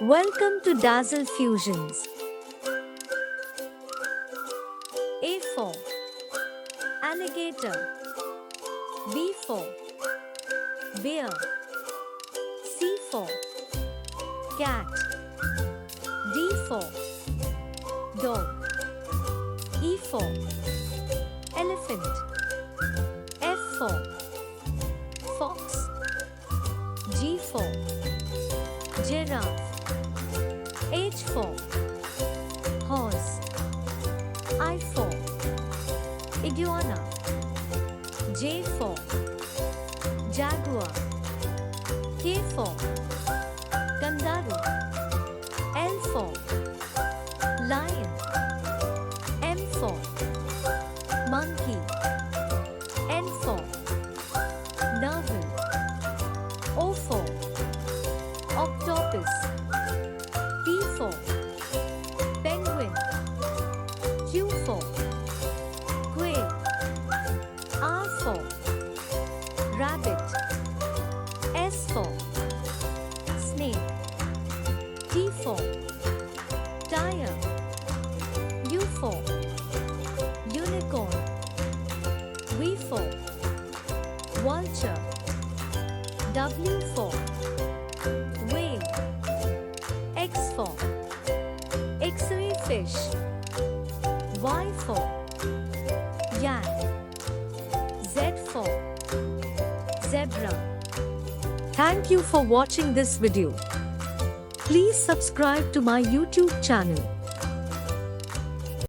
Welcome to Dazzle Fusions. A for Alligator. B for Bear. C for Cat. D for Dog. E for Elephant. F for Fox. G for Giraffe. H for Horse. I for Iguana. J for Jaguar. K for Kangaroo. L for Lion. M for Monkey. N for Narwhal. O for Octopus. P for Penguin. Q for Quail. R for Rabbit. S for Snake. T for Tire. U for Unicorn. V for Vulture. W for Whale. X for X-ray fish. Y for Yak. Z for Zebra. Thank you for watching this video. Please subscribe to my YouTube channel.